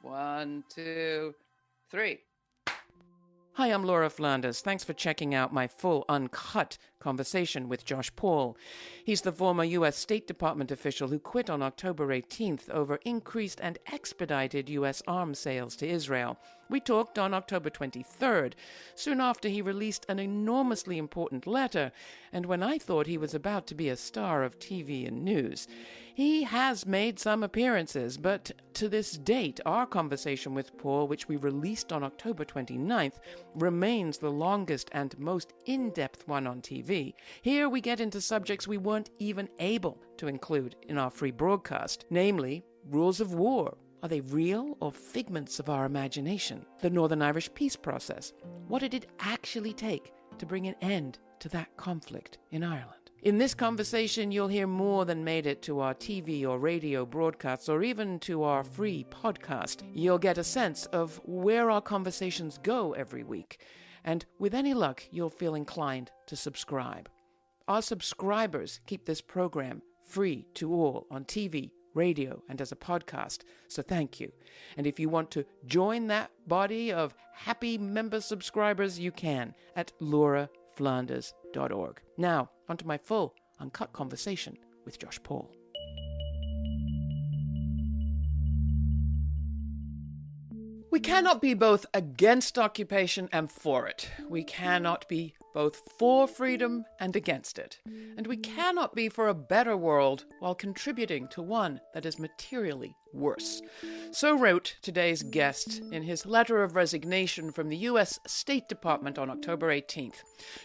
1, 2, 3. Hi, I'm Laura Flanders. Thanks for checking out my full Uncut conversation with Josh Paul. He's the former U.S. State Department official who quit on October 18th over increased and expedited U.S. arms sales to Israel. We talked on October 23rd, soon after he released an enormously important letter, and when I thought he was about to be a star of TV and news. He has made some appearances, but to this date, our conversation with Paul, which we released on October 29th, remains the longest and most in-depth one on TV. Here we get into subjects we weren't even able to include in our free broadcast, namely rules of war. Are they real or figments of our imagination? The Northern Irish peace process. What did it actually take to bring an end to that conflict in Ireland? In this conversation, you'll hear more than made it to our TV or radio broadcasts or even to our free podcast. You'll get a sense of where our conversations go every week. And with any luck, you'll feel inclined to subscribe. Our subscribers keep this program free to all on TV, radio, and as a podcast, so thank you. And if you want to join that body of happy member subscribers, you can at lauraflanders.org. Now, onto my full Uncut conversation with Josh Paul. We cannot be both against occupation and for it. We cannot be both for freedom and against it. And we cannot be for a better world while contributing to one that is materially worse. So wrote today's guest in his letter of resignation from the U.S. State Department on October 18th.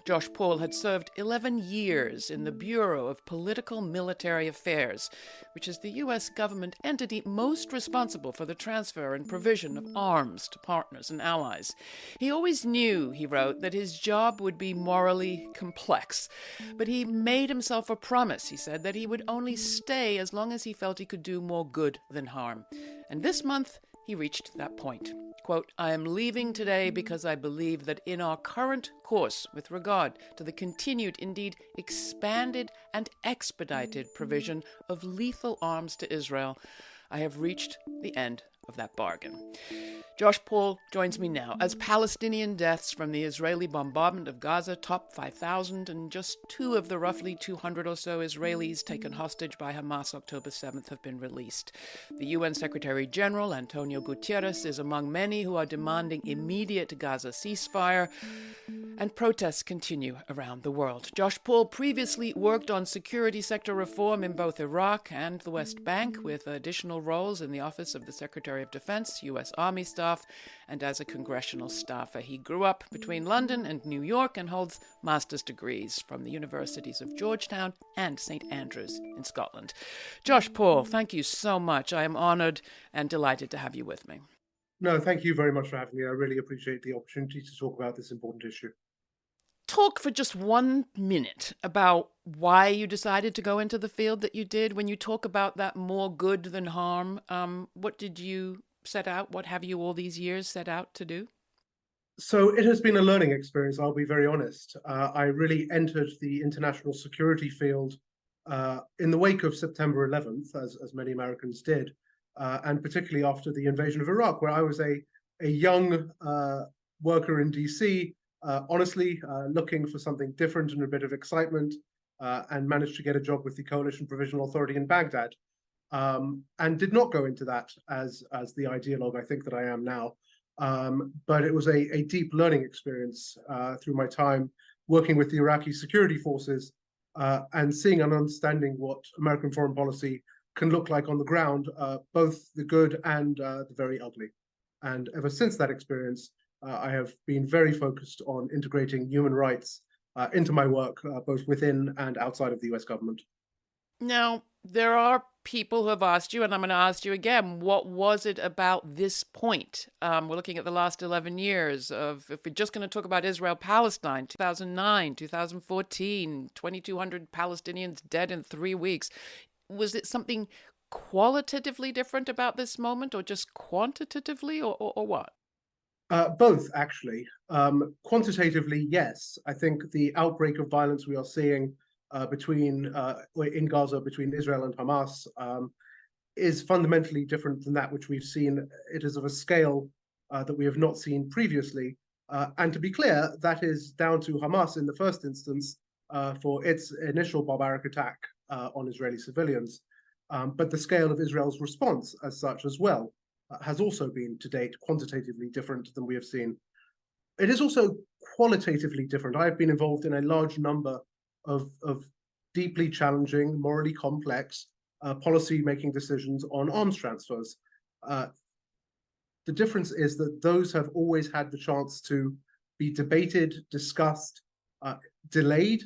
Josh Paul had served 11 years in the Bureau of Political Military Affairs, which is the U.S. government entity most responsible for the transfer and provision of arms to partners and allies. He always knew, he wrote, that his job would be morally complex, but he made himself a promise, he said, that he would only stay as long as he felt he could do more good than harm. And this month, he reached that point. Quote, I am leaving today because I believe that in our current course with regard to the continued, indeed expanded and expedited provision of lethal arms to Israel, I have reached the end of that bargain. Josh Paul joins me now as Palestinian deaths from the Israeli bombardment of Gaza top 5,000 and just 2 of the roughly 200 or so Israelis taken hostage by Hamas October 7th have been released. The UN Secretary General Antonio Guterres is among many who are demanding immediate Gaza ceasefire, and protests continue around the world. Josh Paul previously worked on security sector reform in both Iraq and the West Bank, with additional roles in the Office of the Secretary of Defense, U.S. Army Staff, and as a congressional staffer. He grew up between London and New York and holds master's degrees from the universities of Georgetown and St. Andrews in Scotland. Josh Paul, thank you so much. I am honored and delighted to have you with me. No, thank you very much for having me. I really appreciate the opportunity to talk about this important issue. Talk for just 1 minute about why you decided to go into the field that you did. When you talk about that more good than harm, what did you set out? What have you all these years set out to do? So it has been a learning experience, I'll be very honest. I really entered the international security field in the wake of September 11th, as many Americans did, and particularly after the invasion of Iraq, where I was a young worker in DC, honestly looking for something different and a bit of excitement, and managed to get a job with the Coalition Provisional Authority in Baghdad. And did not go into that as the ideologue I think that I am now. But it was a deep learning experience through my time working with the Iraqi security forces and seeing and understanding what American foreign policy can look like on the ground, both the good and the very ugly. And ever since that experience, I have been very focused on integrating human rights into my work, both within and outside of the US government. Now, there are people who have asked you, and I'm going to ask you again, what was it about this point? We're looking at the last 11 years of, if we're just going to talk about Israel-Palestine, 2009, 2014, 2,200 Palestinians dead in 3 weeks. Was it something qualitatively different about this moment, or just quantitatively, or what? Both, actually. Quantitatively, yes. I think the outbreak of violence we are seeing in Gaza between Israel and Hamas is fundamentally different than that which we've seen. It is of a scale that we have not seen previously. And to be clear, that is down to Hamas in the first instance for its initial barbaric attack on Israeli civilians. But the scale of Israel's response as such as well has also been to date quantitatively different than we have seen. It is also qualitatively different. I have been involved in a large number of deeply challenging, morally complex policy-making decisions on arms transfers. The difference is that those have always had the chance to be debated, discussed, delayed,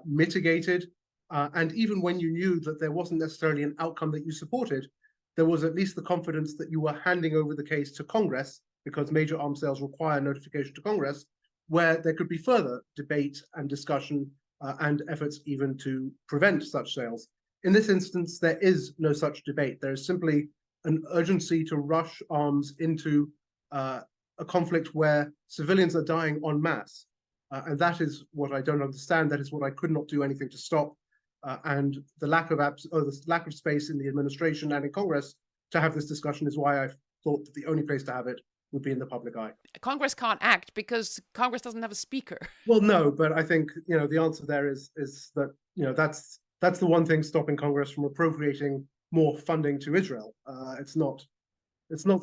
mitigated, and even when you knew that there wasn't necessarily an outcome that you supported, there was at least the confidence that you were handing over the case to Congress, because major arms sales require notification to Congress, where there could be further debate and discussion and efforts even to prevent such sales. In this instance, there is no such debate. There is simply an urgency to rush arms into a conflict where civilians are dying en masse. And that is what I don't understand. That is what I could not do anything to stop. And the lack of space in the administration and in Congress to have this discussion is why I thought that the only place to have it would be in the public eye. Congress can't act because Congress doesn't have a speaker. Well, no, but I think the answer there is that that's the one thing stopping Congress from appropriating more funding to Israel. It's not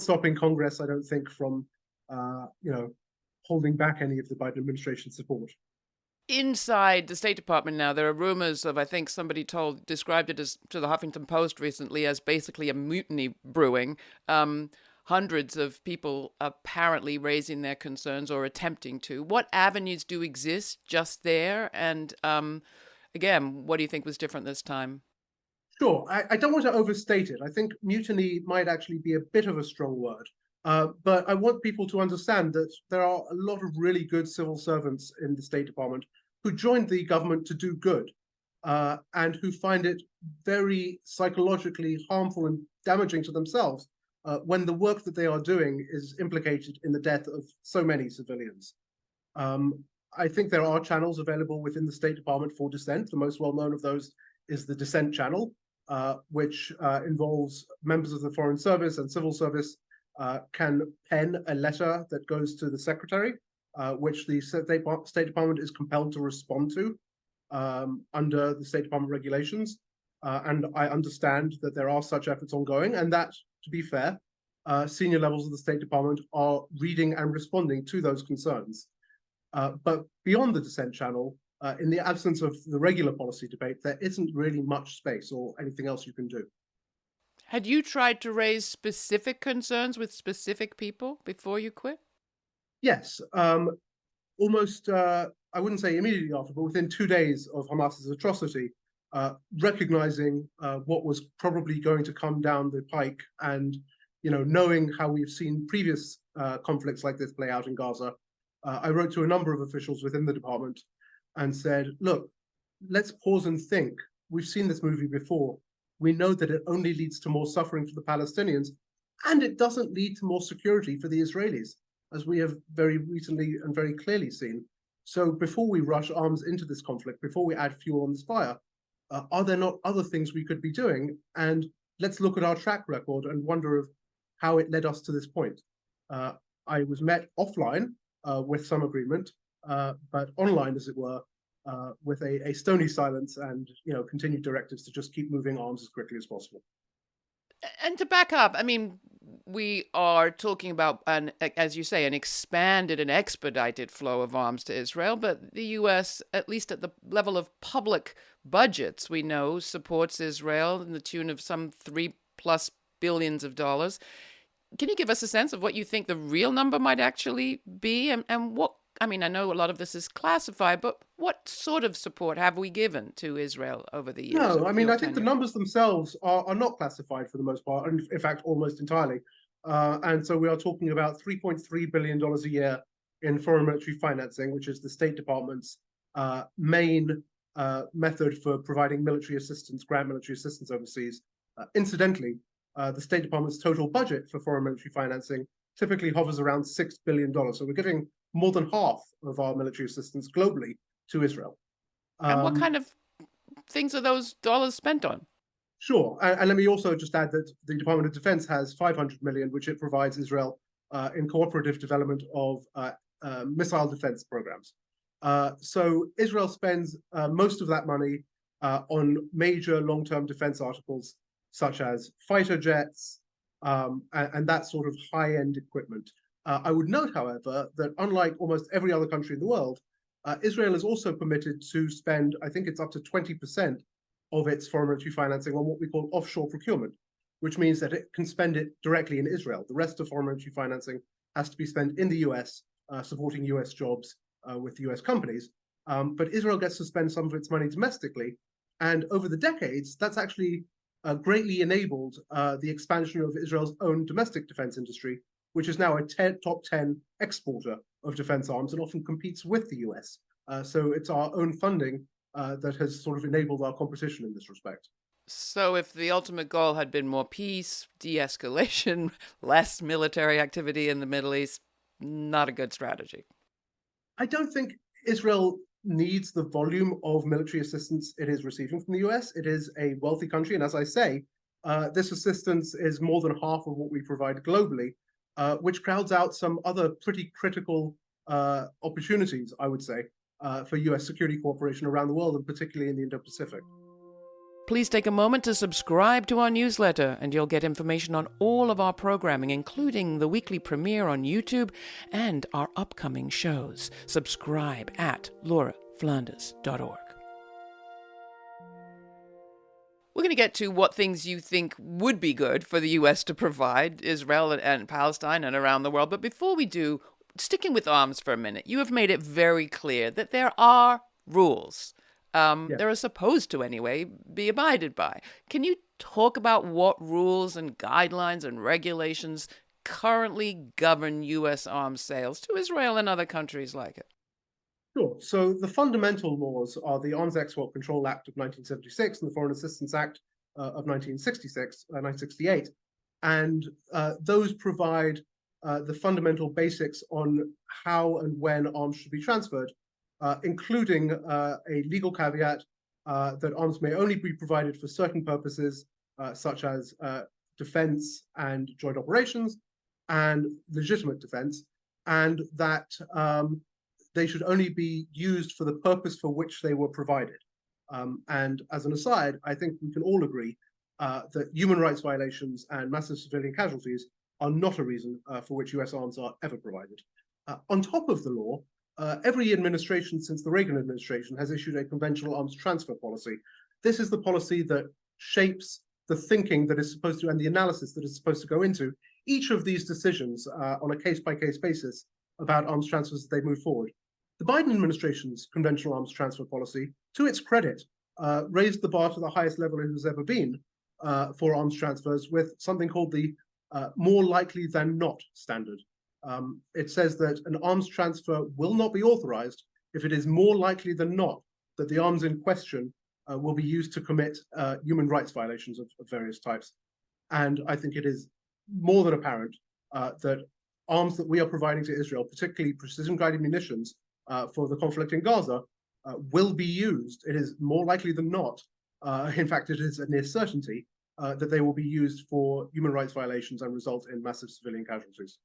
stopping Congress, I don't think, from holding back any of the Biden administration support. Inside the State Department now, there are rumors of, I think somebody described it as to the Huffington Post recently as basically a mutiny brewing. Hundreds of people apparently raising their concerns or attempting to. What avenues do exist just there? And again, what do you think was different this time? Sure. I don't want to overstate it. I think mutiny might actually be a bit of a strong word. But I want people to understand that there are a lot of really good civil servants in the State Department who joined the government to do good and who find it very psychologically harmful and damaging to themselves when the work that they are doing is implicated in the death of so many civilians. I think there are channels available within the State Department for dissent. The most well-known of those is the dissent channel, which involves members of the Foreign Service and Civil Service can pen a letter that goes to the secretary, which the State Department is compelled to respond to under the State Department regulations. And I understand that there are such efforts ongoing, and that, to be fair, senior levels of the State Department are reading and responding to those concerns. But beyond the dissent channel, in the absence of the regular policy debate, there isn't really much space or anything else you can do. Had you tried to raise specific concerns with specific people before you quit? Yes. Almost, I wouldn't say immediately after, but within 2 days of Hamas's atrocity, recognizing what was probably going to come down the pike and, knowing how we've seen previous conflicts like this play out in Gaza, I wrote to a number of officials within the department and said, look, let's pause and think. We've seen this movie before. We know that it only leads to more suffering for the Palestinians, and it doesn't lead to more security for the Israelis, as we have very recently and very clearly seen. So before we rush arms into this conflict, before we add fuel on this fire, are there not other things we could be doing? And let's look at our track record and wonder of how it led us to this point. I was met offline with some agreement, but online, as it were, with a stony silence and continued directives to just keep moving arms as quickly as possible. And to back up, I mean, we are talking about, as you say, an expanded and expedited flow of arms to Israel, but the U.S., at least at the level of public budgets, we know supports Israel in the tune of some $3+ billion. Can you give us a sense of what you think the real number might actually be, and what? I mean, I know a lot of this is classified, but what sort of support have we given to Israel over the years? No, I mean, I think the numbers themselves are not classified for the most part, and in fact, almost entirely. And so we are talking about $3.3 billion a year in foreign military financing, which is the State Department's main method for providing military assistance, grant military assistance overseas. Incidentally, the State Department's total budget for foreign military financing typically hovers around $6 billion. So we're giving more than half of our military assistance globally to Israel. And what kind of things are those dollars spent on? Sure. And let me also just add that the Department of Defense has 500 million, which it provides Israel in cooperative development of missile defense programs. So Israel spends most of that money on major long-term defense articles, such as fighter jets and that sort of high-end equipment. I would note, however, that unlike almost every other country in the world, Israel is also permitted to spend, I think it's up to 20% of its foreign military financing on what we call offshore procurement, which means that it can spend it directly in Israel. The rest of foreign military financing has to be spent in the US, supporting US jobs with US companies. But Israel gets to spend some of its money domestically. And over the decades, that's actually greatly enabled the expansion of Israel's own domestic defense industry, which is now a top 10 exporter of defense arms and often competes with the US. So it's our own funding that has sort of enabled our competition in this respect. So if the ultimate goal had been more peace, de-escalation, less military activity in the Middle East, not a good strategy. I don't think Israel needs the volume of military assistance it is receiving from the US. It is a wealthy country, and as I say, this assistance is more than half of what we provide globally, which crowds out some other pretty critical opportunities, I would say, for US security cooperation around the world, and particularly in the Indo-Pacific. Please take a moment to subscribe to our newsletter, and you'll get information on all of our programming, including the weekly premiere on YouTube and our upcoming shows. Subscribe at lauraflanders.org. We're going to get to what things you think would be good for the U.S. to provide Israel and Palestine and around the world. But before we do, sticking with arms for a minute, you have made it very clear that there are rules. There are supposed to, anyway, be abided by. Can you talk about what rules and guidelines and regulations currently govern U.S. arms sales to Israel and other countries like it? Sure. So the fundamental laws are the Arms Export Control Act of 1976 and the Foreign Assistance Act of 1968. And those provide the fundamental basics on how and when arms should be transferred, including a legal caveat that arms may only be provided for certain purposes, such as defense and joint operations and legitimate defense, and that they should only be used for the purpose for which they were provided. And as an aside, I think we can all agree that human rights violations and massive civilian casualties are not a reason for which US arms are ever provided. On top of the law, every administration since the Reagan administration has issued a conventional arms transfer policy. This is the policy that shapes the thinking that is supposed to, and the analysis that is supposed to go into each of these decisions on a case-by-case basis about arms transfers as they move forward. The Biden administration's conventional arms transfer policy, to its credit, raised the bar to the highest level it has ever been for arms transfers with something called the more likely than not standard. It says that an arms transfer will not be authorized if it is more likely than not that the arms in question will be used to commit human rights violations of various types. And I think it is more than apparent that arms that we are providing to Israel, particularly precision-guided munitions for the conflict in Gaza, will be used. It is more likely than not, in fact, it is a near certainty, that they will be used for human rights violations and result in massive civilian casualties.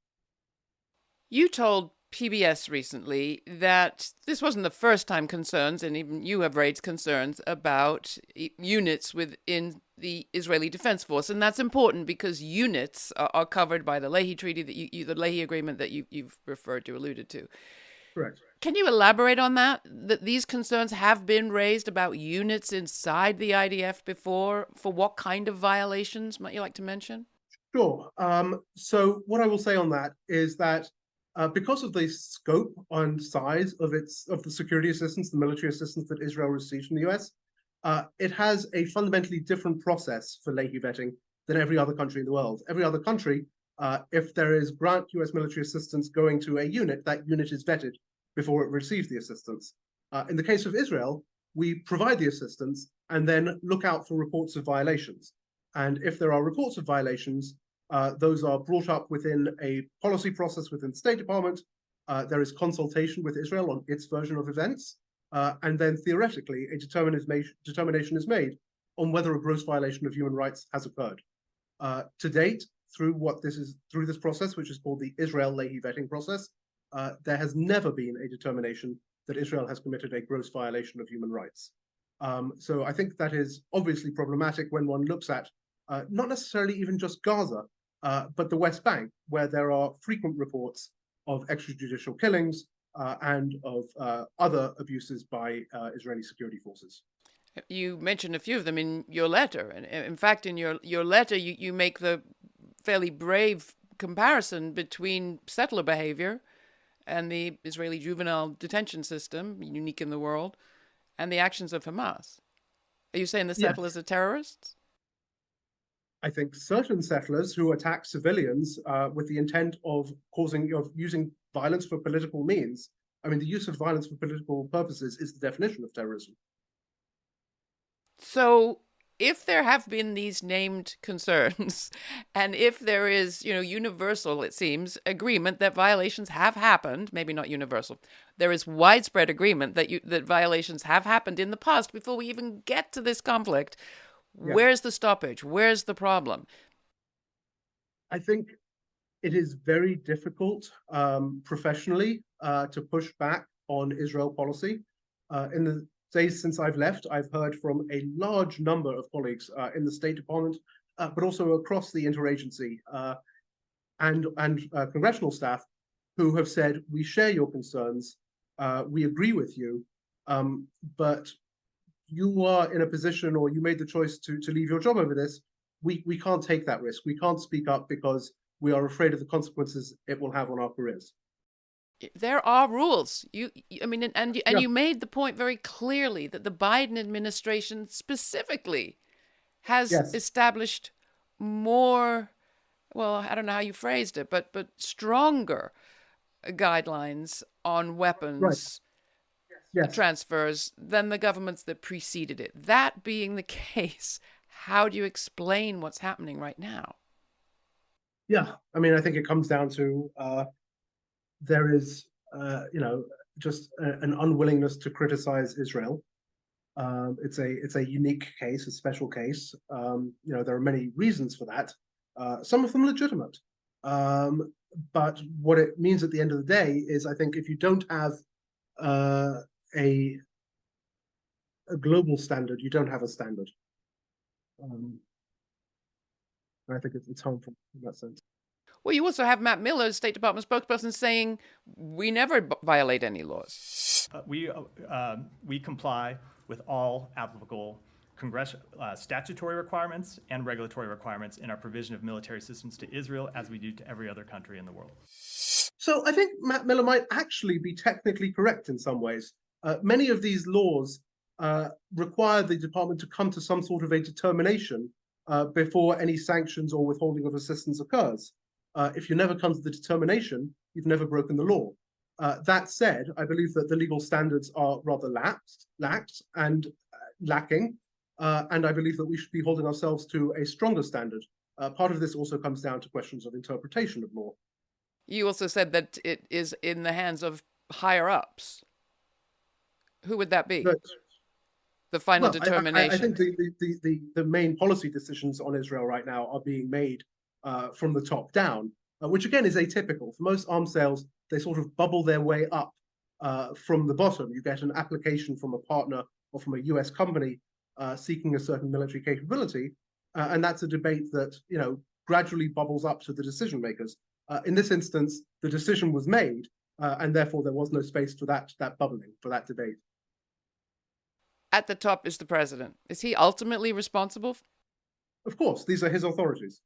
You told PBS recently that this wasn't the first time concerns, and even you have raised concerns about units within the Israeli Defense Force. And that's important because units are covered by the Leahy Treaty, the Leahy Agreement that you've referred to, alluded to. Correct. Can you elaborate on that? That these concerns have been raised about units inside the IDF before? For what kind of violations might you like to mention? Sure. So what I will say on that is that because of the scope and size of the security assistance, the military assistance that Israel receives from the US, it has a fundamentally different process for Leahy vetting than every other country in the world. Every other country, if there is grant US military assistance going to a unit, that unit is vetted before it receives the assistance. In the case of Israel, we provide the assistance and then look out for reports of violations. And if there are reports of violations, those are brought up within a policy process within the State Department. There is consultation with Israel on its version of events. And then theoretically, a determination is made on whether a gross violation of human rights has occurred. To date, through this process, which is called the Israel-Leahy vetting process, there has never been a determination that Israel has committed a gross violation of human rights. So I think that is obviously problematic when one looks at not necessarily even just Gaza, but the West Bank, where there are frequent reports of extrajudicial killings and of other abuses by Israeli security forces. You mentioned a few of them in your letter. And in fact, in your letter, you make the fairly brave comparison between settler behavior and the Israeli juvenile detention system, unique in the world, and the actions of Hamas. Are you saying the settlers are terrorists? I think certain settlers who attack civilians with the intent of using violence for political means. I mean, the use of violence for political purposes is the definition of terrorism. So if there have been these named concerns, and if there is, universal, it seems, agreement that violations have happened, maybe not universal, there is widespread agreement that violations have happened in the past before we even get to this conflict. Yeah. Where's the stoppage? Where's the problem? I think it is very difficult professionally to push back on Israel policy. In the days since I've left, I've heard from a large number of colleagues in the State Department, but also across the interagency and congressional staff who have said, we share your concerns, we agree with you, but you are in a position, or you made the choice to leave your job over this. We can't take that risk. We can't speak up because we are afraid of the consequences it will have on our careers. There are rules. You made the point very clearly that the Biden administration specifically has established more, well, I don't know how you phrased it, but stronger guidelines on weapons transfers than the governments that preceded it. That being the case, how do you explain what's happening right now? Yeah, I mean, I think it comes down to there is, just an unwillingness to criticize Israel. It's a unique case, a special case. There are many reasons for that. Some of them legitimate. But what it means at the end of the day is, I think, if you don't have a global standard, you don't have a standard. I think it's harmful in that sense. Well, you also have Matt Miller, the State Department spokesperson, saying we never violate any laws. We comply with all applicable statutory requirements and regulatory requirements in our provision of military assistance to Israel, as we do to every other country in the world. So I think Matt Miller might actually be technically correct in some ways. Many of these laws require the department to come to some sort of a determination before any sanctions or withholding of assistance occurs. If you never come to the determination, you've never broken the law. That said, I believe that the legal standards are rather lax and lacking, and I believe that we should be holding ourselves to a stronger standard. Part of this also comes down to questions of interpretation of law. You also said that it is in the hands of higher-ups. Who would that be? The final determination. I think the main policy decisions on Israel right now are being made from the top down, which again is atypical. For most arms sales, they sort of bubble their way up from the bottom. You get an application from a partner or from a US company seeking a certain military capability, and that's a debate that gradually bubbles up to the decision makers. In this instance, the decision was made, and therefore there was no space for that bubbling, for that debate. At the top is the president. Is he ultimately responsible? Of course, these are his authorities.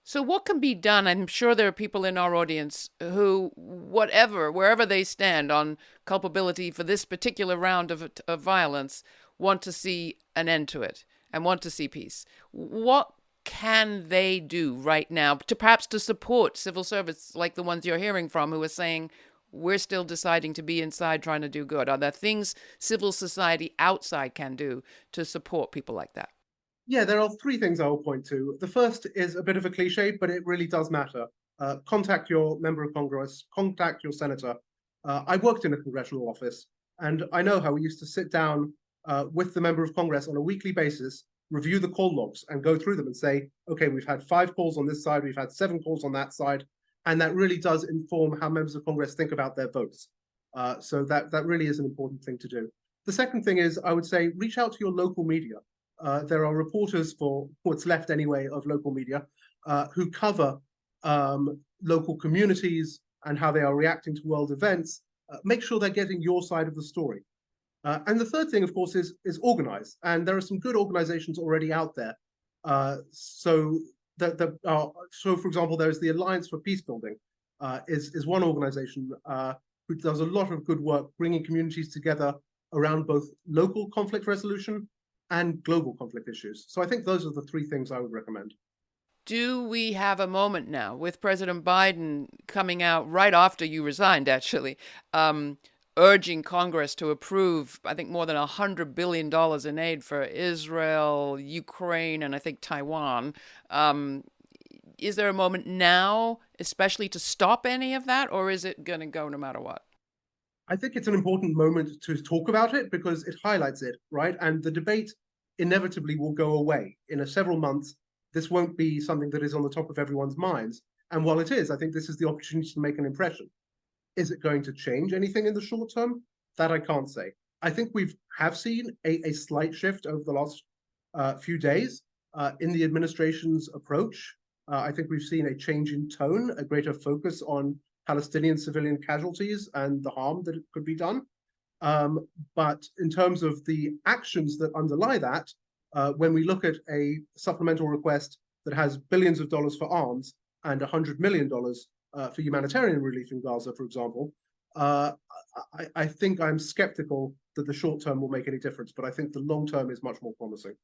So what can be done? I'm sure there are people in our audience who, wherever they stand on culpability for this particular round of violence, want to see an end to it and want to see peace. What can they do right now to support civil servants like the ones you're hearing from who are saying, we're still deciding to be inside trying to do good? Are there things civil society outside can do to support people like that? Yeah, there are three things I will point to. The first is a bit of a cliche, but it really does matter. Contact your member of Congress, contact your senator. I worked in a congressional office, and I know how we used to sit down with the member of Congress on a weekly basis, review the call logs and go through them and say, okay, we've had 5 calls on this side, we've had 7 calls on that side, and that really does inform how members of Congress think about their votes. So that really is an important thing to do. The second thing is, I would say, reach out to your local media. There are reporters, for what's left anyway of local media, who cover local communities and how they are reacting to world events. Make sure they're getting your side of the story. And the third thing, of course, is organize. And there are some good organizations already out there. So, for example, there's the Alliance for Peacebuilding, is one organization who does a lot of good work bringing communities together around both local conflict resolution and global conflict issues. So I think those are the 3 things I would recommend. Do we have a moment now with President Biden coming out right after you resigned, actually, urging Congress to approve, I think, more than $100 billion in aid for Israel, Ukraine, and I think Taiwan? Is there a moment now, especially to stop any of that, or is it going to go no matter what? I think it's an important moment to talk about it because it highlights it, right? And the debate inevitably will go away. In several months, this won't be something that is on the top of everyone's minds. And while it is, I think this is the opportunity to make an impression. Is it going to change anything in the short term? That I can't say. I think we have seen a slight shift over the last few days in the administration's approach. I think we've seen a change in tone, a greater focus on Palestinian civilian casualties and the harm that could be done. But in terms of the actions that underlie that, when we look at a supplemental request that has billions of dollars for arms and $100 million for humanitarian relief in Gaza, for example, I think I'm skeptical that the short term will make any difference, but I think the long term is much more promising.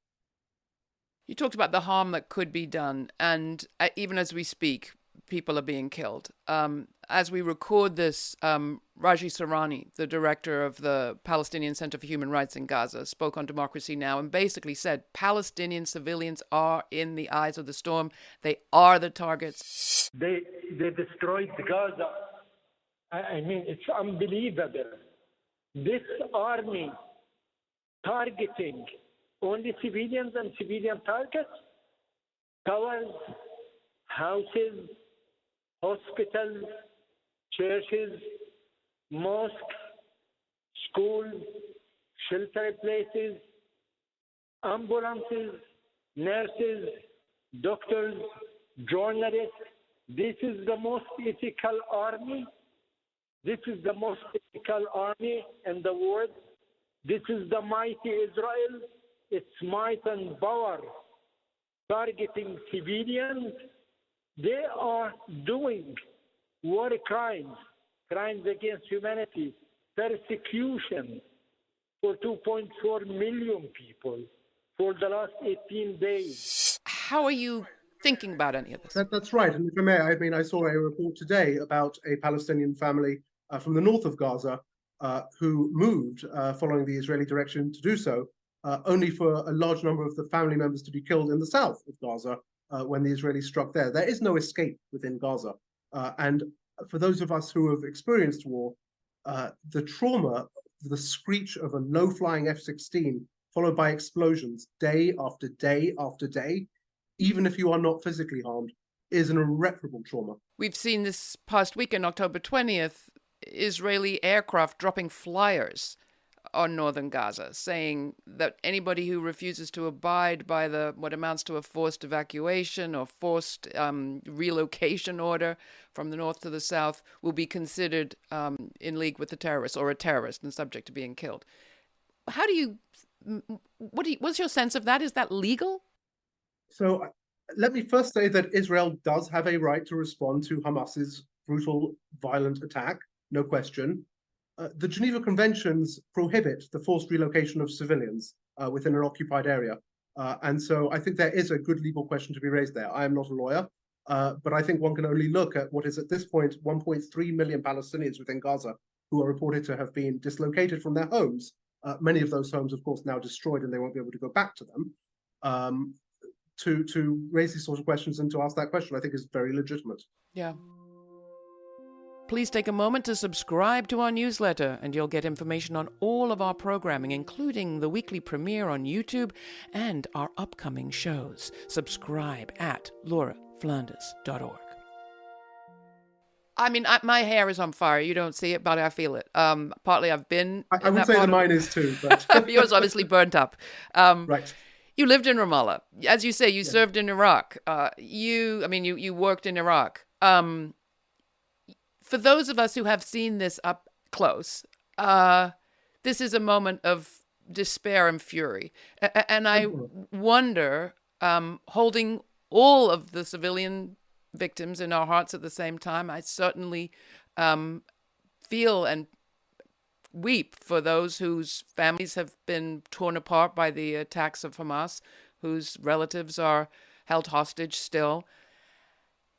You talked about the harm that could be done, and even as we speak, people are being killed. As we record this, Raji Sourani, the director of the Palestinian Center for Human Rights in Gaza, spoke on Democracy Now! And basically said Palestinian civilians are in the eyes of the storm. They are the targets. They destroyed Gaza. I mean, it's unbelievable. This army targeting only civilians and civilian targets, towers, houses, hospitals, churches, mosques, schools, shelter places, ambulances, nurses, doctors, journalists. This is the most ethical army. This is the most ethical army in the world. This is the mighty Israel. Its might and power targeting civilians. They are doing war crimes, crimes against humanity, persecution for 2.4 million people for the last 18 days. How are you thinking about any of this? That's right. And if I may, I mean, I saw a report today about a Palestinian family from the north of Gaza who moved following the Israeli direction to do so, only for a large number of the family members to be killed in the south of Gaza when the Israelis struck there. There is no escape within Gaza. And for those of us who have experienced war, the trauma, the screech of a low-flying F-16 followed by explosions day after day after day, even if you are not physically harmed, is an irreparable trauma. We've seen this past weekend, October 20th, Israeli aircraft dropping flyers on northern Gaza, saying that anybody who refuses to abide by what amounts to a forced evacuation or forced relocation order from the north to the south will be considered in league with the terrorists or a terrorist and subject to being killed. What's your sense of that? Is that legal? So let me first say that Israel does have a right to respond to Hamas's brutal, violent attack, no question. The Geneva Conventions prohibit the forced relocation of civilians within an occupied area. And so I think there is a good legal question to be raised there. I am not a lawyer, but I think one can only look at what is at this point 1.3 million Palestinians within Gaza who are reported to have been dislocated from their homes. Many of those homes, of course, now destroyed and they won't be able to go back to them. To raise these sorts of questions and to ask that question, I think is very legitimate. Yeah. please take a moment to subscribe to our newsletter, and you'll get information on all of our programming, including the weekly premiere on YouTube and our upcoming shows. Subscribe at lauraflanders.org. I mean, my hair is on fire. You don't see it, but I feel it. Partly I've been... I would say that mine is too, but... Yours obviously burnt up. Right. You lived in Ramallah. As you say, you served in Iraq. You worked in Iraq. For those of us who have seen this up close, this is a moment of despair and fury. And I wonder, holding all of the civilian victims in our hearts at the same time, I certainly feel and weep for those whose families have been torn apart by the attacks of Hamas, whose relatives are held hostage still.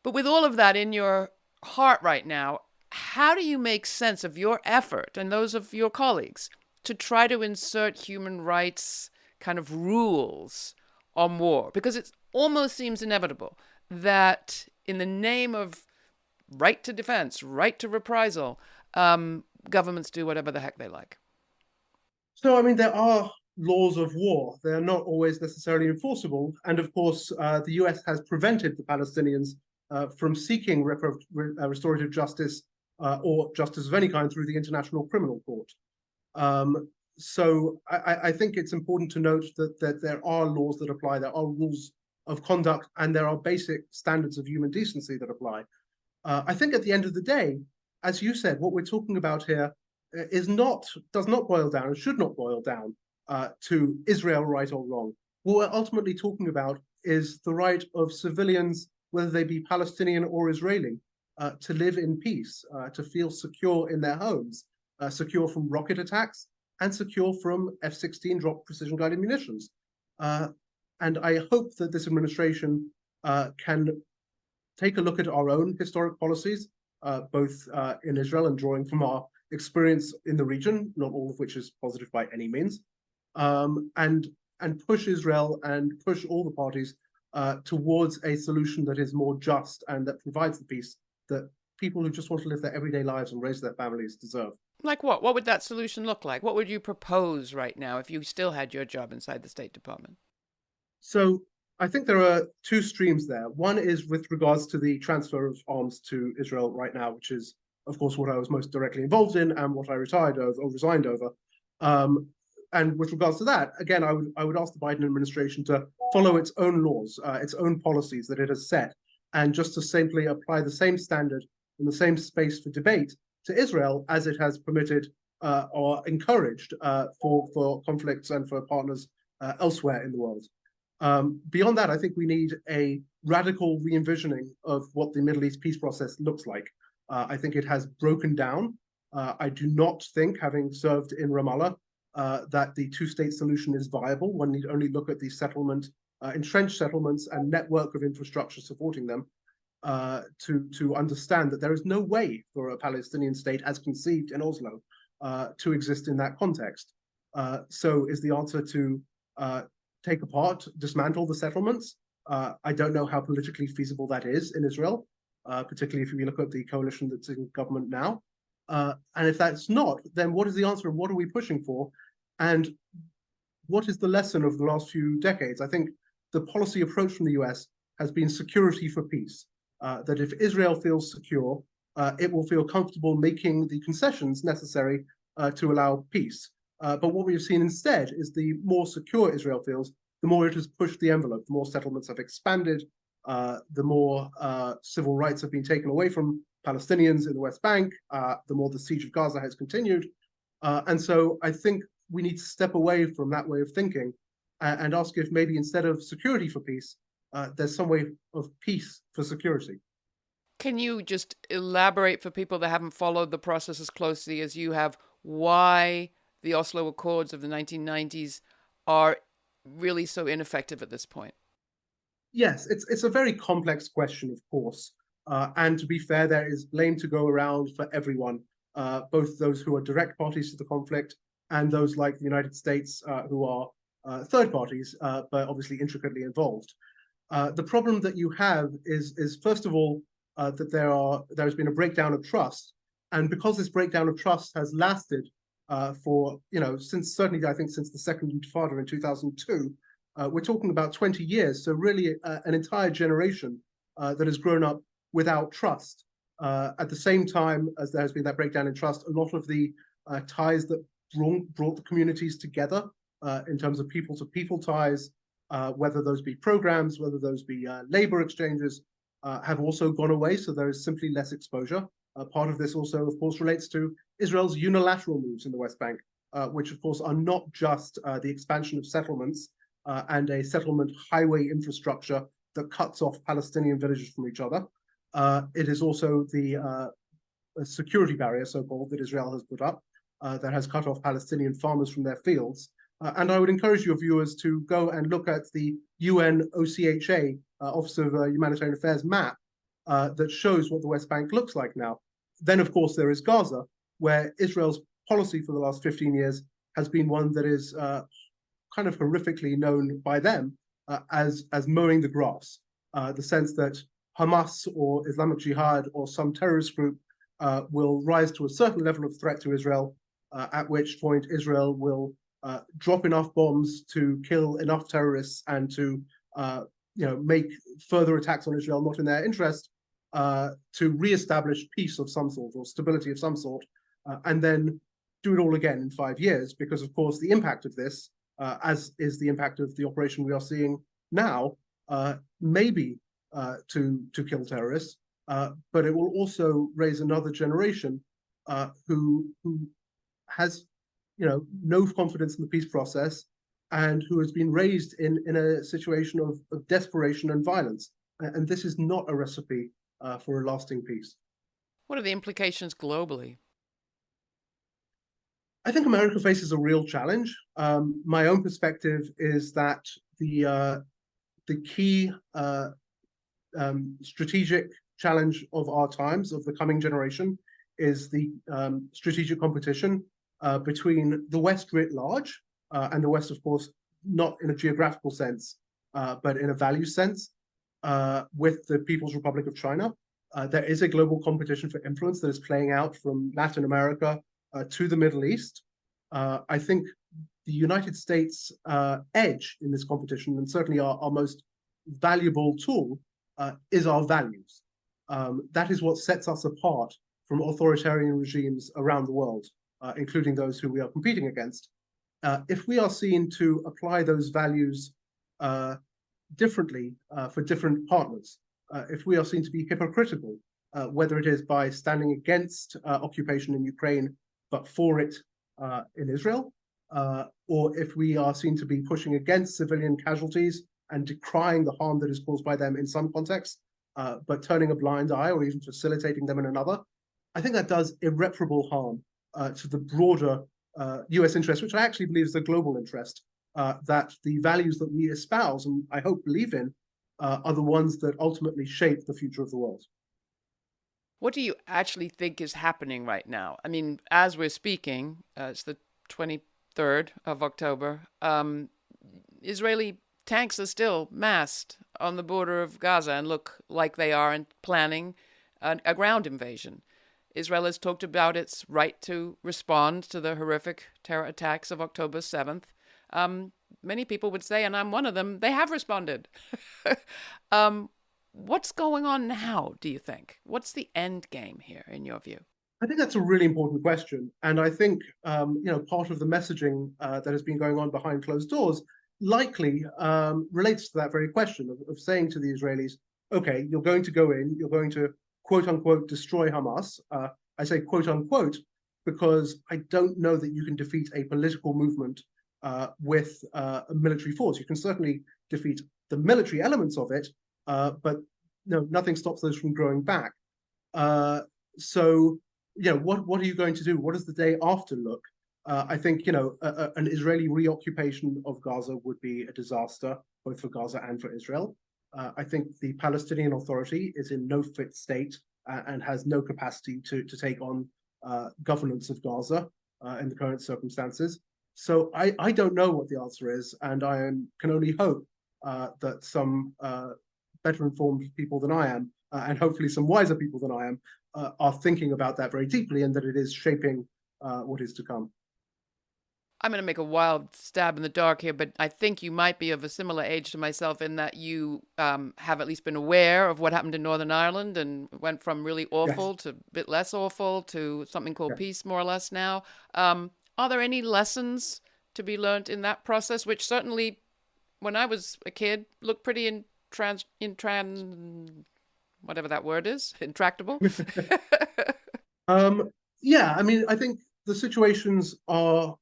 But with all of that in your heart right now, how do you make sense of your effort and those of your colleagues to try to insert human rights kind of rules on war? Because it almost seems inevitable that in the name of right to defense, right to reprisal, governments do whatever the heck they like. So, I mean, there are laws of war. They're not always necessarily enforceable. And of course, the US has prevented the Palestinians from seeking restorative justice or justice of any kind through the International Criminal Court. So I think it's important to note that there are laws that apply, there are rules of conduct, and there are basic standards of human decency that apply. I think at the end of the day, as you said, what we're talking about here does not boil down and should not boil down to Israel right or wrong. What we're ultimately talking about is the right of civilians, whether they be Palestinian or Israeli, to live in peace, to feel secure in their homes, secure from rocket attacks and secure from F-16 drop precision-guided munitions. And I hope that this administration can take a look at our own historic policies, both in Israel and drawing from our experience in the region, not all of which is positive by any means, and push Israel and push all the parties towards a solution that is more just and that provides the peace that people who just want to live their everyday lives and raise their families deserve. Like what? What would that solution look like? What would you propose right now if you still had your job inside the State Department? So I think there are two streams there. One is with regards to the transfer of arms to Israel right now, which is, of course, what I was most directly involved in and what I retired over or resigned over. And with regards to that, again, I would ask the Biden administration to follow its own laws, its own policies that it has set, and just to simply apply the same standard and the same space for debate to Israel as it has permitted or encouraged for conflicts and for partners elsewhere in the world. Beyond that, I think we need a radical re-envisioning of what the Middle East peace process looks like. I think it has broken down. I do not think, having served in Ramallah, that the two-state solution is viable. One need only look at the entrenched settlements and network of infrastructure supporting them to understand that there is no way for a Palestinian state as conceived in Oslo to exist in that context. So is the answer to take apart, dismantle the settlements? I don't know how politically feasible that is in Israel, particularly if we look at the coalition that's in government now. And if that's not, then what is the answer and what are we pushing for? And what is the lesson of the last few decades? I think the policy approach from the US has been security for peace, that if Israel feels secure, it will feel comfortable making the concessions necessary to allow peace. But what we've seen instead is the more secure Israel feels, the more it has pushed the envelope, the more settlements have expanded, the more civil rights have been taken away from Palestinians in the West Bank, the more the siege of Gaza has continued. And so I think we need to step away from that way of thinking and ask if maybe instead of security for peace, there's some way of peace for security. Can you just elaborate for people that haven't followed the process as closely as you have, why the Oslo Accords of the 1990s are really so ineffective at this point? Yes, it's a very complex question, of course. And to be fair, there is blame to go around for everyone, both those who are direct parties to the conflict and those like the United States who are third parties, but obviously intricately involved. The problem that you have is first of all, that there has been a breakdown of trust And because this breakdown of trust has lasted for, since certainly I think since the Second Intifada in 2002, we're talking about 20 years. So really an entire generation that has grown up without trust. At the same time as there has been that breakdown in trust, a lot of the ties that brought the communities together in terms of people-to-people ties, whether those be programs, whether those be labor exchanges, have also gone away. So there is simply less exposure. Part of this also, of course, relates to Israel's unilateral moves in the West Bank, which, of course, are not just the expansion of settlements and a settlement highway infrastructure that cuts off Palestinian villages from each other. It is also the security barrier, so-called, that Israel has put up that has cut off Palestinian farmers from their fields. And I would encourage your viewers to go and look at the UN OCHA, Office of Humanitarian Affairs map that shows what the West Bank looks like now. Then, of course, there is Gaza, where Israel's policy for the last 15 years has been one that is kind of horrifically known by them as mowing the grass. The sense that Hamas or Islamic Jihad or some terrorist group will rise to a certain level of threat to Israel, at which point Israel will drop enough bombs to kill enough terrorists and to make further attacks on Israel not in their interest, to reestablish peace of some sort or stability of some sort, and then do it all again in 5 years. Because, of course, the impact of this, as is the impact of the operation we are seeing now, may be to kill terrorists, but it will also raise another generation who has no confidence in the peace process, and who has been raised in a situation of desperation and violence. And this is not a recipe for a lasting peace. What are the implications globally? I think America faces a real challenge. My own perspective is that the key strategic challenge of our times, of the coming generation, is the strategic competition between the West writ large, and the West, of course, not in a geographical sense, but in a value sense, with the People's Republic of China. There is a global competition for influence that is playing out from Latin America to the Middle East. I think the United States' edge in this competition, and certainly our most valuable tool, is our values. That is what sets us apart from authoritarian regimes around the world, including those who we are competing against. If we are seen to apply those values differently for different partners, if we are seen to be hypocritical, whether it is by standing against occupation in Ukraine but for it in Israel, or if we are seen to be pushing against civilian casualties and decrying the harm that is caused by them in some contexts, but turning a blind eye or even facilitating them in another, I think that does irreparable harm to the broader US interest, which I actually believe is the global interest, that the values that we espouse and I hope believe in are the ones that ultimately shape the future of the world. What do you actually think is happening right now? I mean, as we're speaking, it's the 23rd of October. Israeli tanks are still massed on the border of Gaza and look like they are planning a ground invasion. Israel has talked about its right to respond to the horrific terror attacks of October 7th. Many people would say, and I'm one of them, they have responded. What's going on now, do you think? What's the end game here, in your view? I think that's a really important question. And I think, part of the messaging that has been going on behind closed doors likely relates to that very question of saying to the Israelis, okay, you're going to go in, you're going to quote unquote destroy Hamas. I say quote unquote because I don't know that you can defeat a political movement with a military force. You can certainly defeat the military elements of it, but nothing stops those from growing back. So, what are you going to do? What does the day after look? I think, an Israeli reoccupation of Gaza would be a disaster, both for Gaza and for Israel. I think the Palestinian Authority is in no fit state and has no capacity to take on governance of Gaza in the current circumstances. So I don't know what the answer is, and I can only hope that some better informed people than I am and hopefully some wiser people than I am, are thinking about that very deeply, and that it is shaping what is to come. I'm going to make a wild stab in the dark here, but I think you might be of a similar age to myself in that you have at least been aware of what happened in Northern Ireland and went from really awful Yes. to a bit less awful to something called Yes. peace, more or less now. Are there any lessons to be learned in that process, which certainly, when I was a kid, looked pretty whatever that word is, intractable? Yeah, I mean, I think the situations are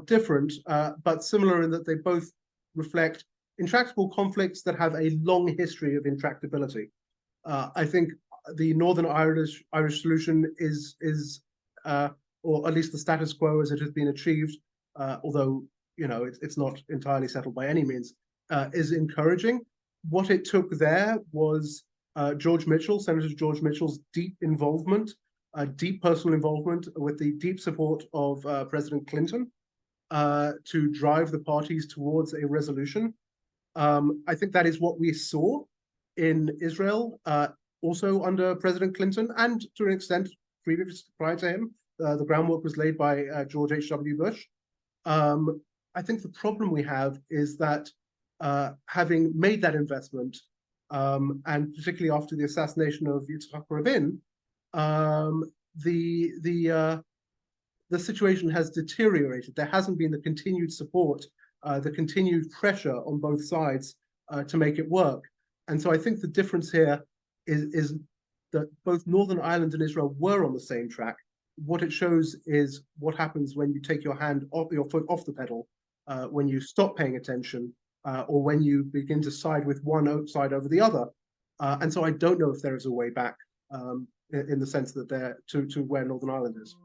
different, but similar in that they both reflect intractable conflicts that have a long history of intractability. I think the Northern Irish solution is or at least the status quo as it has been achieved, although it's not entirely settled by any means, is encouraging. What it took there was Senator George Mitchell's deep involvement, deep personal involvement with the deep support of President Clinton to drive the parties towards a resolution. I think that is what we saw in Israel, also under President Clinton, and to an extent prior to him. The groundwork was laid by George H.W. Bush. I think the problem we have is that having made that investment, and particularly after the assassination of Yitzhak Rabin, the situation has deteriorated. There hasn't been the continued support, the continued pressure on both sides to make it work. And so I think the difference here is that both Northern Ireland and Israel were on the same track. What it shows is what happens when you take your foot off the pedal, when you stop paying attention, or when you begin to side with one side over the other. And so I don't know if there is a way back, in the sense that to where Northern Ireland is.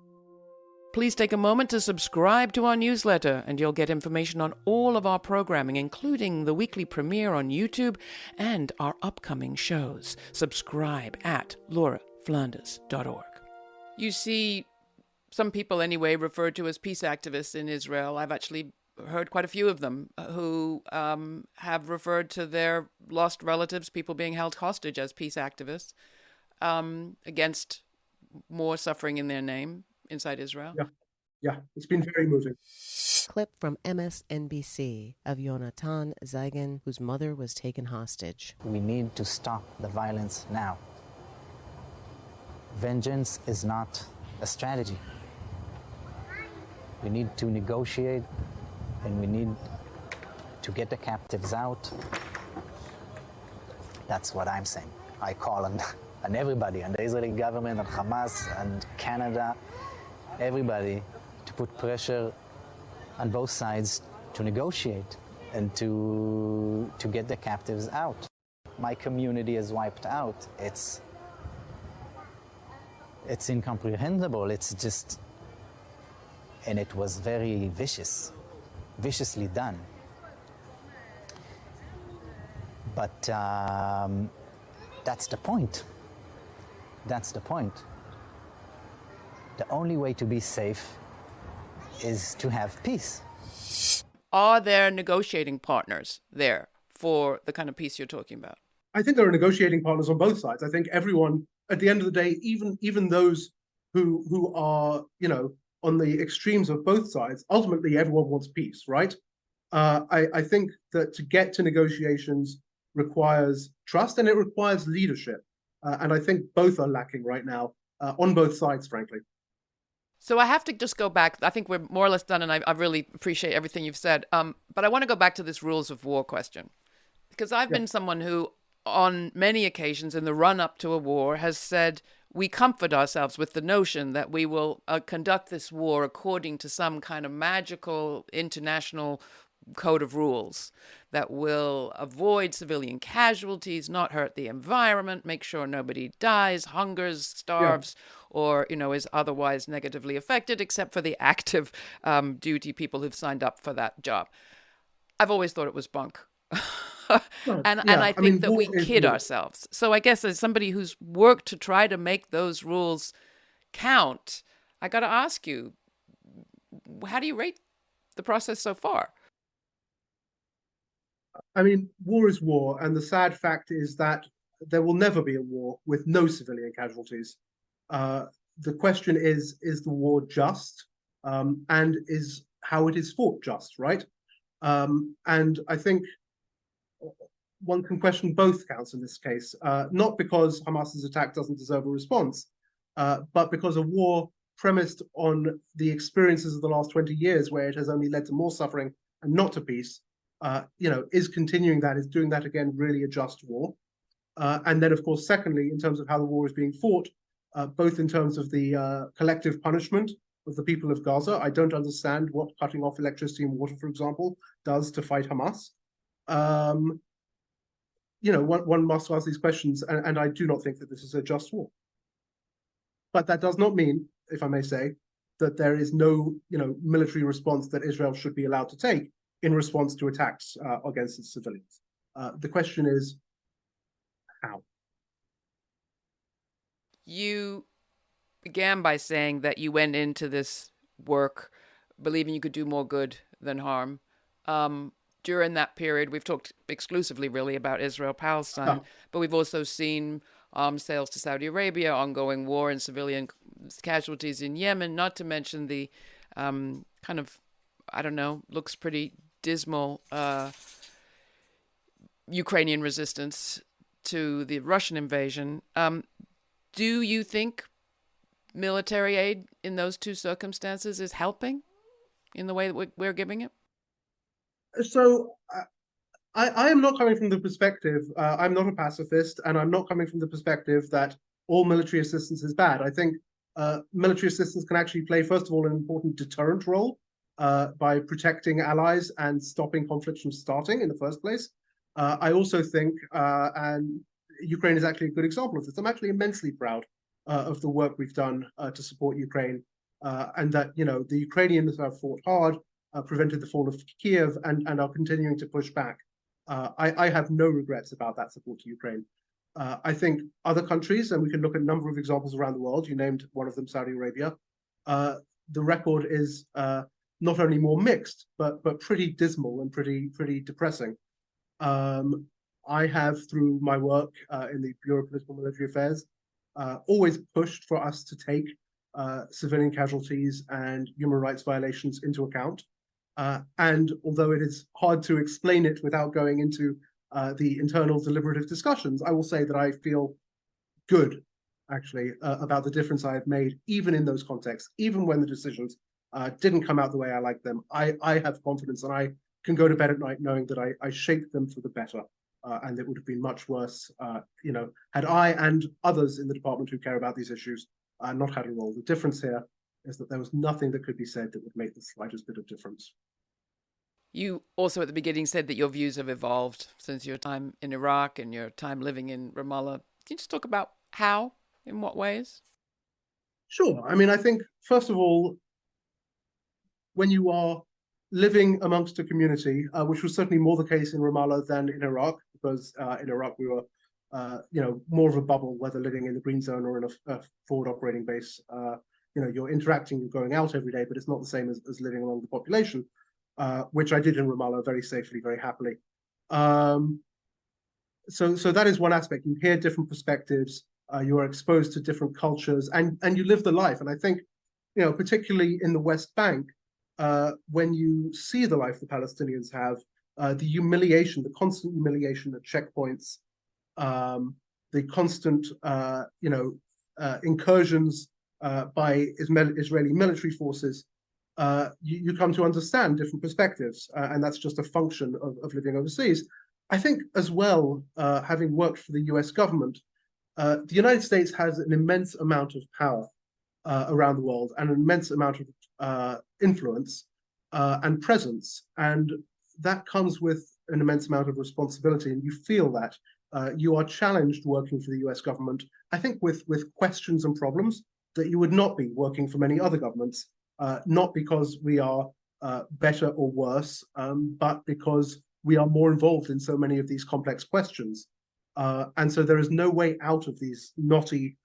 Please take a moment to subscribe to our newsletter, and you'll get information on all of our programming, including the weekly premiere on YouTube and our upcoming shows. Subscribe at lauraflanders.org. You see, some people anyway referred to as peace activists in Israel. I've actually heard quite a few of them who have referred to their lost relatives, people being held hostage, as peace activists against more suffering in their name inside Israel. Yeah, it's been very moving. Clip from MSNBC of Yonatan Zeigen, whose mother was taken hostage. We need to stop the violence now. Vengeance is not a strategy. We need to negotiate, and we need to get the captives out. That's what I'm saying. I call on everybody, on the Israeli government, on Hamas, and Canada, everybody, to put pressure on both sides to negotiate and to get the captives out. My community is wiped out. It's incomprehensible. It's just, and it was very viciously done. But that's the point. That's the point. The only way to be safe is to have peace. Are there negotiating partners there for the kind of peace you're talking about? I think there are negotiating partners on both sides. I think everyone, at the end of the day, even those who are, on the extremes of both sides, ultimately everyone wants peace, right? I think that to get to negotiations requires trust and it requires leadership. And I think both are lacking right now, on both sides, frankly. So I have to just go back. I think we're more or less done, and I really appreciate everything you've said. But I want to go back to this rules of war question, because I've been someone who, on many occasions in the run-up to a war, has said we comfort ourselves with the notion that we will conduct this war according to some kind of magical international code of rules that will avoid civilian casualties, not hurt the environment, make sure nobody dies, hungers, starves, or, is otherwise negatively affected, except for the active duty people who've signed up for that job. I've always thought it was bunk. And I think that we kid ourselves. So I guess as somebody who's worked to try to make those rules count, I got to ask you, how do you rate the process so far? I mean, war is war, and the sad fact is that there will never be a war with no civilian casualties. The question is the war just, and is how it is fought just, right? And I think one can question both counts in this case, not because Hamas's attack doesn't deserve a response, but because a war premised on the experiences of the last 20 years, where it has only led to more suffering and not to peace, is continuing that, is doing that again really a just war? And then, of course, secondly, in terms of how the war is being fought, both in terms of the collective punishment of the people of Gaza. I don't understand what cutting off electricity and water, for example, does to fight Hamas. One must ask these questions, and I do not think that this is a just war. But that does not mean, if I may say, that there is no, military response that Israel should be allowed to take in response to attacks against its civilians. The question is, how? You began by saying that you went into this work believing you could do more good than harm. During that period, we've talked exclusively really about Israel-Palestine, but we've also seen arms sales to Saudi Arabia, ongoing war and civilian casualties in Yemen, not to mention the looks pretty dismal Ukrainian resistance to the Russian invasion. Do you think military aid in those two circumstances is helping in the way that we're giving it? So I am not coming from the perspective, I'm not a pacifist, and I'm not coming from the perspective that all military assistance is bad. I think military assistance can actually play, first of all, an important deterrent role by protecting allies and stopping conflicts from starting in the first place. I also think, and Ukraine is actually a good example of this, I'm actually immensely proud of the work we've done to support Ukraine, and that, the Ukrainians have fought hard, prevented the fall of Kiev, and are continuing to push back. I have no regrets about that support to Ukraine. I think other countries, and we can look at a number of examples around the world, you named one of them, Saudi Arabia, the record is not only more mixed, but pretty dismal and pretty depressing. I have, through my work in the Bureau of Political Military Affairs, always pushed for us to take civilian casualties and human rights violations into account. And although it is hard to explain it without going into the internal deliberative discussions, I will say that I feel good, actually, about the difference I have made, even in those contexts, even when the decisions didn't come out the way I liked them. I have confidence, and I can go to bed at night knowing that I shaped them for the better. And it would have been much worse, had I and others in the department who care about these issues not had a role. The difference here is that there was nothing that could be said that would make the slightest bit of difference. You also at the beginning said that your views have evolved since your time in Iraq and your time living in Ramallah. Can you just talk about how, in what ways? Sure. I mean, I think, first of all, when you are living amongst a community, which was certainly more the case in Ramallah than in Iraq, because in Iraq we were, more of a bubble, whether living in the green zone or in a forward operating base. You're interacting, you're going out every day, but it's not the same as living among the population, which I did in Ramallah very safely, very happily. So that is one aspect. You hear different perspectives, you are exposed to different cultures, and you live the life. And I think, particularly in the West Bank, when you see the life the Palestinians have, the humiliation, the constant humiliation at checkpoints, the constant, incursions by Israeli military forces, you come to understand different perspectives, and that's just a function of living overseas. I think as well, having worked for the US government, the United States has an immense amount of power around the world and an immense amount of influence and presence, and that comes with an immense amount of responsibility, and you feel that. You are challenged working for the US government, I think, with questions and problems that you would not be working for many other governments, not because we are better or worse, but because we are more involved in so many of these complex questions. And so there is no way out of these knotty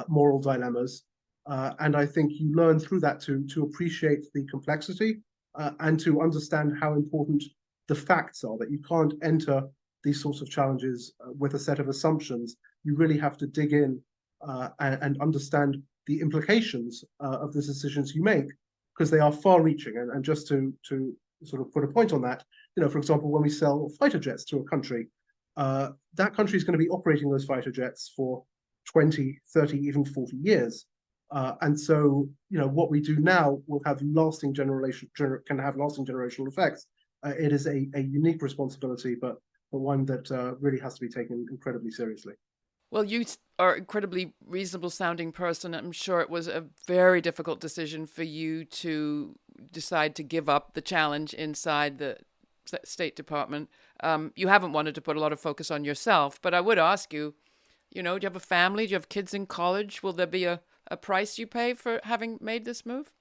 moral dilemmas. And I think you learn through that to appreciate the complexity and to understand how important the facts are, that you can't enter these sorts of challenges with a set of assumptions. You really have to dig in and understand the implications of the decisions you make, because they are far-reaching. And just to sort of put a point on that, for example, when we sell fighter jets to a country, that country is going to be operating those fighter jets for 20, 30, even 40 years. And so, what we do now will have can have lasting generational effects. It is a unique responsibility, but one that really has to be taken incredibly seriously. Well, you are an incredibly reasonable sounding person. I'm sure it was a very difficult decision for you to decide to give up the challenge inside the State Department. You haven't wanted to put a lot of focus on yourself, but I would ask you, do you have a family? Do you have kids in college? Will there be a price you pay for having made this move?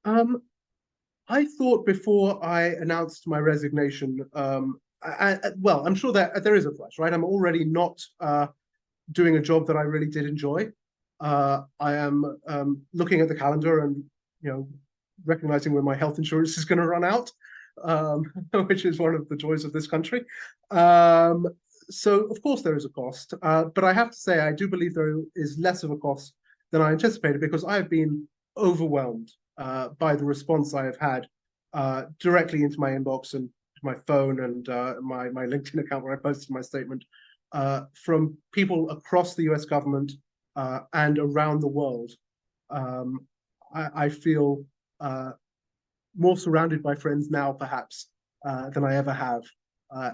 I thought before I announced my resignation, well, I'm sure that there is a price, right? I'm already not doing a job that I really did enjoy. I am looking at the calendar and, recognizing when my health insurance is going to run out, which is one of the joys of this country. So, of course, there is a cost. But I have to say, I do believe there is less of a cost than I anticipated, because I have been overwhelmed by the response I have had directly into my inbox and my phone and my LinkedIn account where I posted my statement from people across the US government and around the world. I feel more surrounded by friends now, perhaps, than I ever have.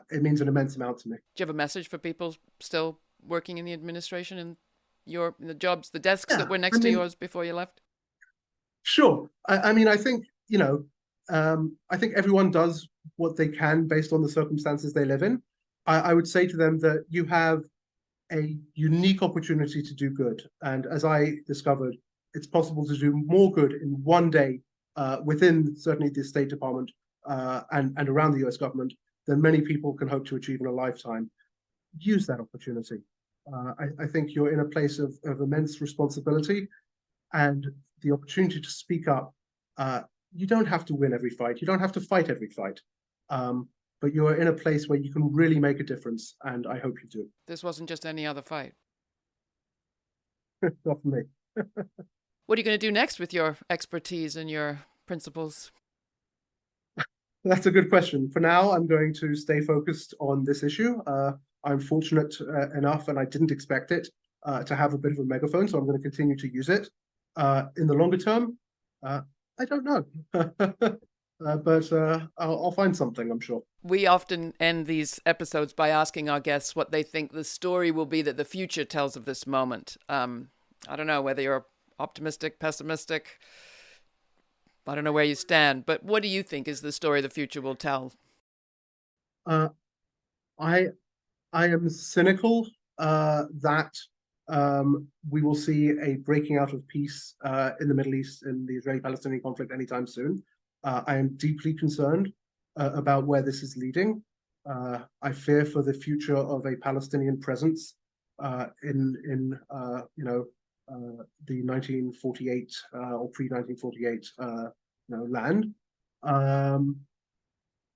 It means an immense amount to me. Do you have a message for people still working in the administration and the jobs, the desks that were next to yours before you left? Sure. I think, I think everyone does what they can based on the circumstances they live in. I would say to them that you have a unique opportunity to do good. And as I discovered, it's possible to do more good in one day within certainly the State Department and around the US government than many people can hope to achieve in a lifetime. Use that opportunity. I think you're in a place of immense responsibility, and the opportunity to speak up. You don't have to win every fight. You don't have to fight every fight. But you are in a place where you can really make a difference, and I hope you do. This wasn't just any other fight. Not for me. What are you going to do next with your expertise and your principles? That's a good question. For now, I'm going to stay focused on this issue. I'm fortunate enough, and I didn't expect it, to have a bit of a megaphone, so I'm going to continue to use it. In the longer term, I don't know. But I'll find something, I'm sure. We often end these episodes by asking our guests what they think the story will be that the future tells of this moment. I don't know whether you're optimistic, pessimistic. I don't know where you stand, but what do you think is the story the future will tell? I am cynical that we will see a breaking out of peace in the Middle East in the Israeli-Palestinian conflict anytime soon. I am deeply concerned about where this is leading. I fear for the future of a Palestinian presence in the 1948 or pre-1948 land.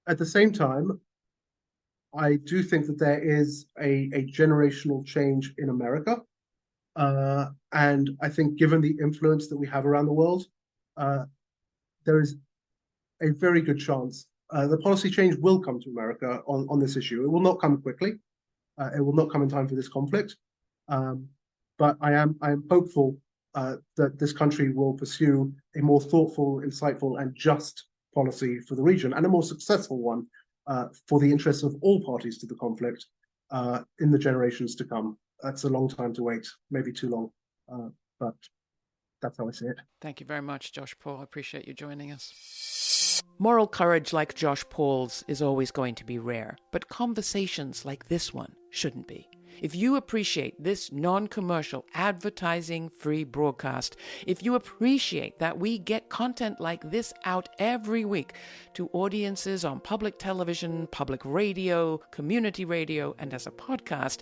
At the same time, I do think that there is a generational change in America. And I think given the influence that we have around the world, there is a very good chance the policy change will come to America on this issue. It will not come quickly. It will not come in time for this conflict. But I am hopeful that this country will pursue a more thoughtful, insightful, and just policy for the region, and a more successful one for the interests of all parties to the conflict in the generations to come. That's a long time to wait, maybe too long, but that's how I see it. Thank you very much, Josh Paul. I appreciate you joining us. Moral courage like Josh Paul's is always going to be rare, but conversations like this one shouldn't be. If you appreciate this non-commercial, advertising-free broadcast, if you appreciate that we get content like this out every week to audiences on public television, public radio, community radio, and as a podcast,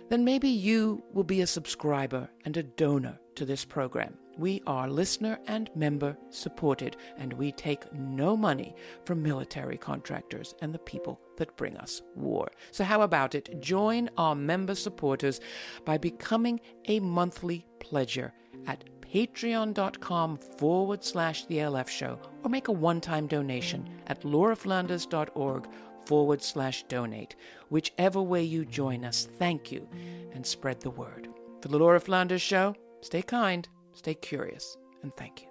then maybe you will be a subscriber and a donor to this program. We are listener and member supported, and we take no money from military contractors and the people that bring us war. So how about it? Join our member supporters by becoming a monthly pledger at patreon.com/The LF Show, or make a one-time donation at lauraflanders.org/donate. Whichever way you join us, thank you, and spread the word. For the Laura Flanders Show, stay kind, stay curious, and thank you.